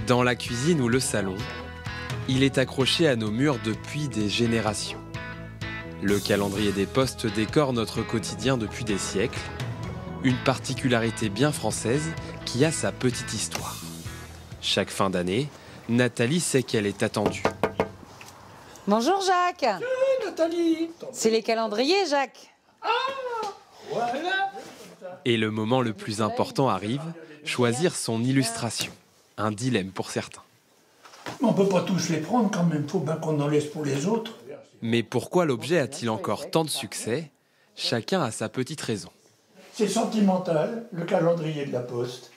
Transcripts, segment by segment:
Dans la cuisine ou le salon, il est accroché à nos murs depuis des générations. Le calendrier des postes décore notre quotidien depuis des siècles. Une particularité bien française qui a sa petite histoire. Chaque fin d'année, Nathalie sait qu'elle est attendue. Bonjour Jacques. Salut Nathalie. C'est les calendriers, Jacques. Ah, voilà. Et le moment le plus important arrive, choisir son illustration. Un dilemme pour certains. On ne peut pas tous les prendre quand même, il faut bien qu'on en laisse pour les autres. Mais pourquoi l'objet a-t-il encore tant de succès? Chacun a sa petite raison. C'est sentimental, le calendrier de la Poste.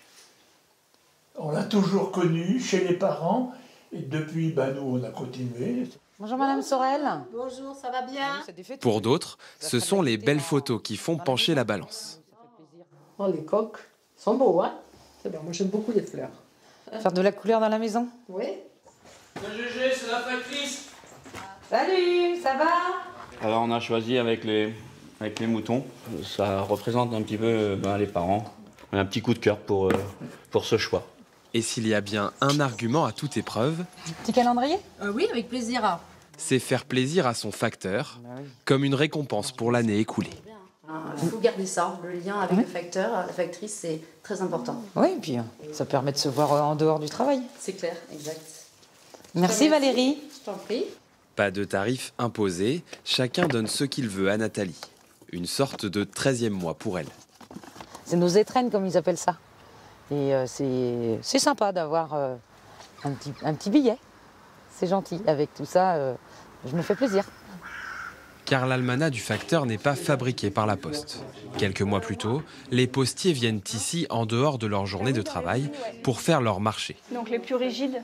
On l'a toujours connu chez les parents, et depuis, nous, on a continué. Bonjour Madame Sorel. Bonjour, ça va bien? Pour d'autres, ce sont les belles photos qui font pencher la balance. Oh, les coques sont beaux, hein? C'est bien, moi j'aime beaucoup les fleurs. Faire de la couleur dans la maison. Oui. GG, c'est la factrice. Salut, ça va? Alors on a choisi avec les moutons. Ça représente un petit peu les parents. On a un petit coup de cœur pour ce choix. Et s'il y a bien un argument à toute épreuve, Petit calendrier? Oui, avec plaisir. c'est faire plaisir à son facteur, comme une récompense pour l'année écoulée. Il faut garder ça, le lien avec le facteur, la factrice, c'est très important. Oui, et puis ça permet de se voir en dehors du travail. C'est clair, exact. Merci Valérie. Je t'en prie. Pas de tarif imposé, chacun donne ce qu'il veut à Nathalie. Une sorte de 13e mois pour elle. C'est nos étrennes, comme ils appellent ça. Et c'est sympa d'avoir un petit billet. C'est gentil. Avec tout ça, je me fais plaisir. Car l'almanach du facteur n'est pas fabriqué par la Poste. Quelques mois plus tôt, les postiers viennent ici en dehors de leur journée de travail pour faire leur marché. Donc les plus rigides.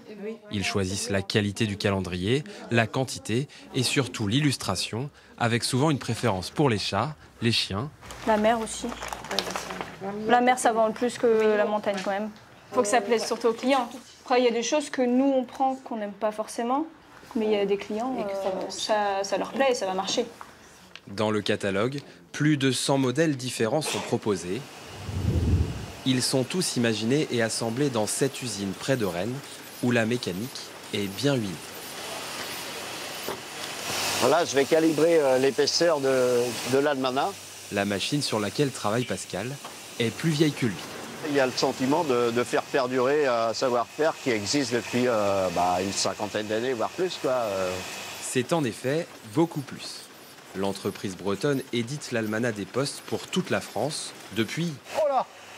Ils choisissent la qualité du calendrier, la quantité et surtout l'illustration, avec souvent une préférence pour les chats, les chiens. La mer aussi. La mer, ça vend plus que la montagne quand même. Il faut que ça plaise surtout aux clients. Après, il y a des choses que nous, on prend qu'on n'aime pas forcément. Mais il y a des clients, ça leur plaît et ça va marcher. Dans le catalogue, plus de 100 modèles différents sont proposés. Ils sont tous imaginés et assemblés dans cette usine près de Rennes, où la mécanique est bien huilée. Voilà, je vais calibrer l'épaisseur de l'almanach. La machine sur laquelle travaille Pascal est plus vieille que lui. Il y a le sentiment de faire perdurer un savoir-faire qui existe depuis une cinquantaine d'années, voire plus, quoi. C'est en effet beaucoup plus. L'entreprise bretonne édite l'almanach des postes pour toute la France depuis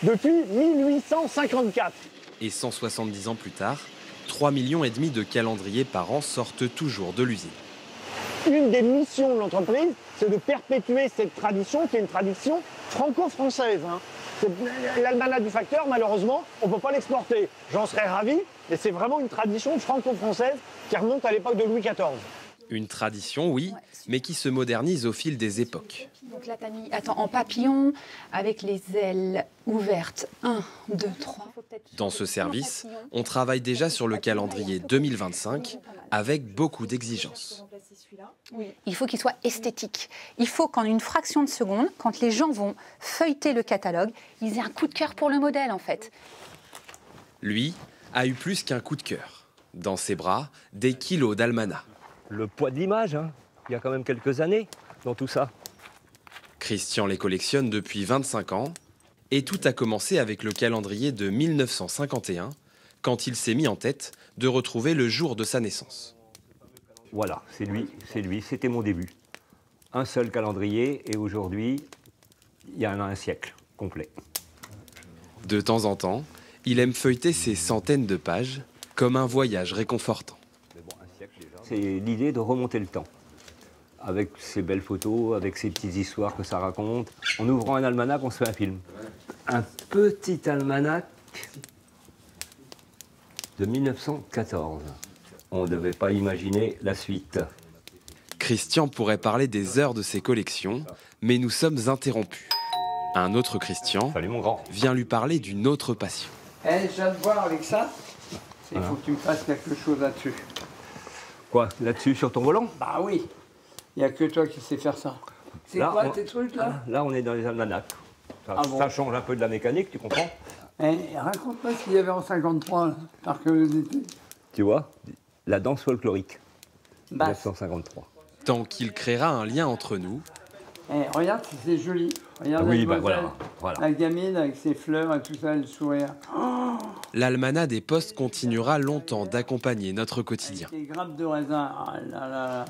1854. Et 170 ans plus tard, 3,5 millions de calendriers par an sortent toujours de l'usine. Une des missions de l'entreprise, c'est de perpétuer cette tradition, qui est une tradition franco-française. L'almanach du facteur, malheureusement, on ne peut pas l'exporter. J'en serais ravi, mais c'est vraiment une tradition franco-française qui remonte à l'époque de Louis XIV. Une tradition, oui, mais qui se modernise au fil des époques. Donc là, t'as mis, en papillon, avec les ailes ouvertes. 1, 2, 3. Dans ce service, on travaille déjà sur le calendrier 2025 avec beaucoup d'exigences. Il faut qu'il soit esthétique. Il faut qu'en une fraction de seconde, quand les gens vont feuilleter le catalogue, ils aient un coup de cœur pour le modèle, en fait. Lui a eu plus qu'un coup de cœur. Dans ses bras, des kilos d'almanach. Le poids de l'image, il y a quand même quelques années dans tout ça. Christian les collectionne depuis 25 ans et tout a commencé avec le calendrier de 1951 quand il s'est mis en tête de retrouver le jour de sa naissance. Voilà, c'est lui, c'était mon début. Un seul calendrier et aujourd'hui, il y en a un siècle complet. De temps en temps, il aime feuilleter ces centaines de pages comme un voyage réconfortant. C'est l'idée de remonter le temps. Avec ces belles photos, avec ces petites histoires que ça raconte. En ouvrant un almanach, on se fait un film. Un petit almanach de 1914. On ne devait pas imaginer la suite. Christian pourrait parler des heures de ses collections, mais nous sommes interrompus. Un autre Christian Salut, mon grand. vient lui parler d'une autre passion. Je viens de voir avec ça. Il faut que tu me fasses quelque chose là-dessus. Quoi, là-dessus, sur ton volant? Bah oui. Il n'y a que toi qui sais faire ça. C'est quoi tes trucs là? Là, on est dans les almanachs. Ça change un peu de la mécanique, tu comprends? Raconte-moi ce qu'il y avait en 53, par curiosité. Tu vois, la danse folklorique, Basse. 1953. Tant qu'il créera un lien entre nous, Regarde si c'est joli. Regarde Oui, la bah demoiselle, voilà. la gamine avec ses fleurs et tout ça, le sourire. Oh, l'almanach des postes continuera longtemps d'accompagner notre quotidien. les grappes de raisin. Ah là là là.